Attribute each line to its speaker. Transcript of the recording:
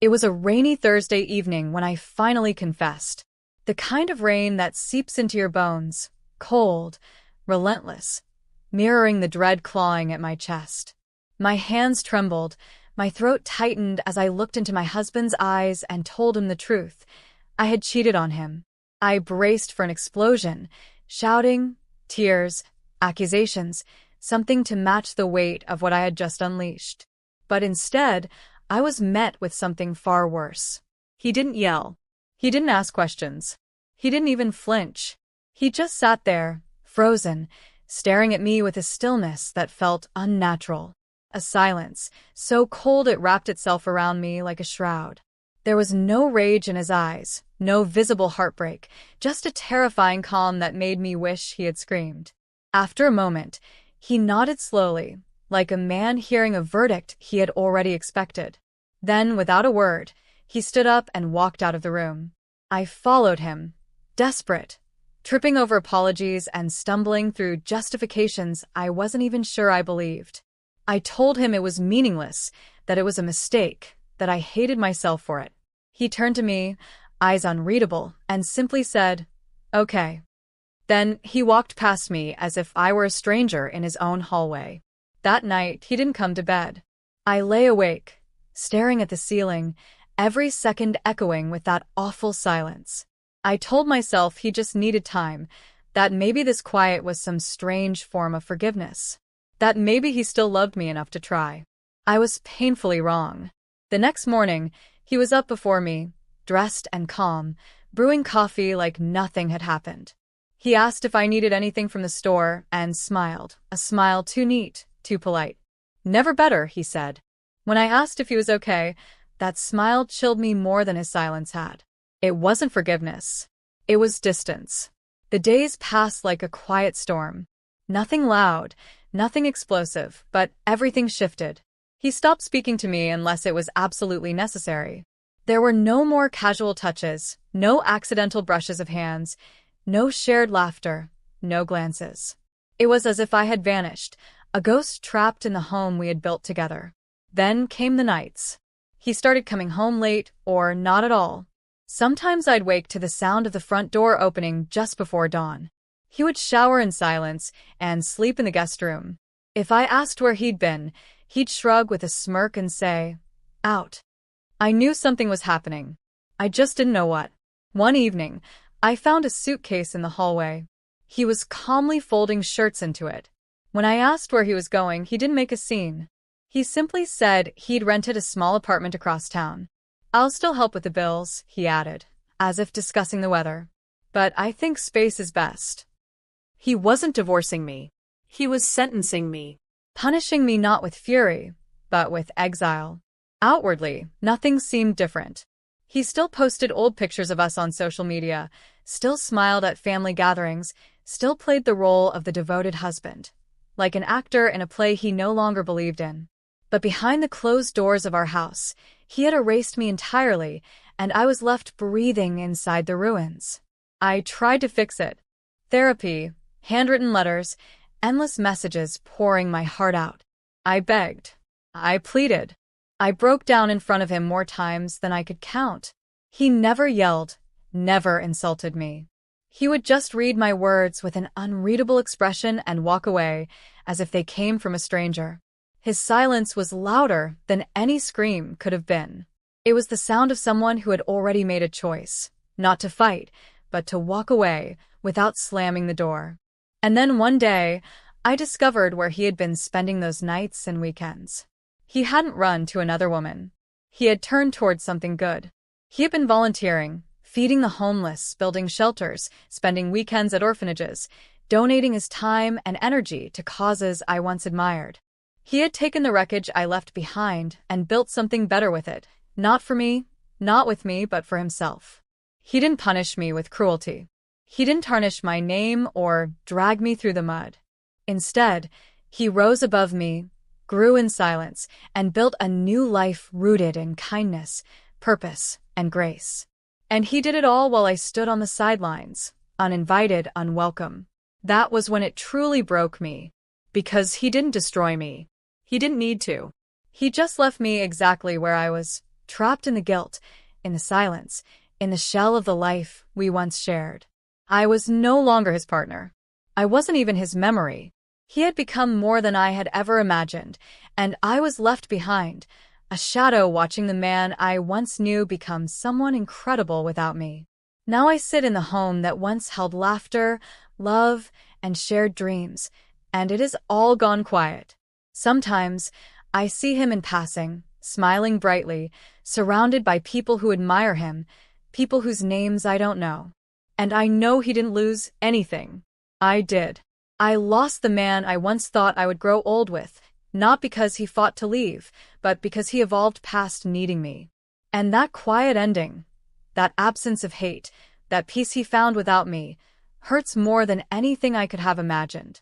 Speaker 1: It was a rainy Thursday evening when I finally confessed. The kind of rain that seeps into your bones, cold, relentless, mirroring the dread clawing at my chest. My hands trembled, my throat tightened as I looked into my husband's eyes and told him the truth. I had cheated on him. I braced for an explosion, shouting, tears, accusations, something to match the weight of what I had just unleashed. But instead, I was met with something far worse. He didn't yell. He didn't ask questions. He didn't even flinch. He just sat there, frozen, staring at me with a stillness that felt unnatural. A silence, so cold it wrapped itself around me like a shroud. There was no rage in his eyes, no visible heartbreak, just a terrifying calm that made me wish he had screamed. After a moment, he nodded slowly, like a man hearing a verdict he had already expected. Then, without a word, he stood up and walked out of the room. I followed him, desperate, tripping over apologies and stumbling through justifications I wasn't even sure I believed. I told him it was meaningless, that it was a mistake, that I hated myself for it. He turned to me, eyes unreadable, and simply said, "Okay." Then he walked past me as if I were a stranger in his own hallway. That night, he didn't come to bed. I lay awake, staring at the ceiling, every second echoing with that awful silence. I told myself he just needed time, that maybe this quiet was some strange form of forgiveness, that maybe he still loved me enough to try. I was painfully wrong. The next morning, he was up before me, dressed and calm, brewing coffee like nothing had happened. He asked if I needed anything from the store and smiled, a smile too neat, too polite. "Never better," he said. When I asked if he was okay, that smile chilled me more than his silence had. It wasn't forgiveness. It was distance. The days passed like a quiet storm. Nothing loud, nothing explosive, but everything shifted. He stopped speaking to me unless it was absolutely necessary. There were no more casual touches, no accidental brushes of hands, no shared laughter, no glances. It was as if I had vanished, a ghost trapped in the home we had built together. Then came the nights. He started coming home late, or not at all. Sometimes I'd wake to the sound of the front door opening just before dawn. He would shower in silence and sleep in the guest room. If I asked where he'd been, he'd shrug with a smirk and say, "Out." I knew something was happening. I just didn't know what. One evening, I found a suitcase in the hallway. He was calmly folding shirts into it. When I asked where he was going, he didn't make a scene. He simply said he'd rented a small apartment across town. "I'll still help with the bills," he added, as if discussing the weather. "But I think space is best." He wasn't divorcing me. He was sentencing me. Punishing me not with fury, but with exile. Outwardly, nothing seemed different. He still posted old pictures of us on social media, still smiled at family gatherings, still played the role of the devoted husband, like an actor in a play he no longer believed in. But behind the closed doors of our house, he had erased me entirely, and I was left breathing inside the ruins. I tried to fix it. Therapy, handwritten letters, endless messages pouring my heart out. I begged. I pleaded. I broke down in front of him more times than I could count. He never yelled, never insulted me. He would just read my words with an unreadable expression and walk away, as if they came from a stranger. His silence was louder than any scream could have been. It was the sound of someone who had already made a choice, not to fight, but to walk away without slamming the door. And then one day, I discovered where he had been spending those nights and weekends. He hadn't run to another woman. He had turned towards something good. He had been volunteering, feeding the homeless, building shelters, spending weekends at orphanages, donating his time and energy to causes I once admired. He had taken the wreckage I left behind and built something better with it, not for me, not with me, but for himself. He didn't punish me with cruelty. He didn't tarnish my name or drag me through the mud. Instead, he rose above me, grew in silence, and built a new life rooted in kindness, purpose, and grace. And he did it all while I stood on the sidelines, uninvited, unwelcome. That was when it truly broke me. Because he didn't destroy me. He didn't need to. He just left me exactly where I was, trapped in the guilt, in the silence, in the shell of the life we once shared. I was no longer his partner. I wasn't even his memory. He had become more than I had ever imagined, and I was left behind, a shadow watching the man I once knew become someone incredible without me. Now I sit in the home that once held laughter, love, and shared dreams, and it is all gone quiet. Sometimes I see him in passing, smiling brightly, surrounded by people who admire him, people whose names I don't know. And I know he didn't lose anything. I did. I lost the man I once thought I would grow old with, not because he fought to leave, but because he evolved past needing me. And that quiet ending, that absence of hate, that peace he found without me, hurts more than anything I could have imagined.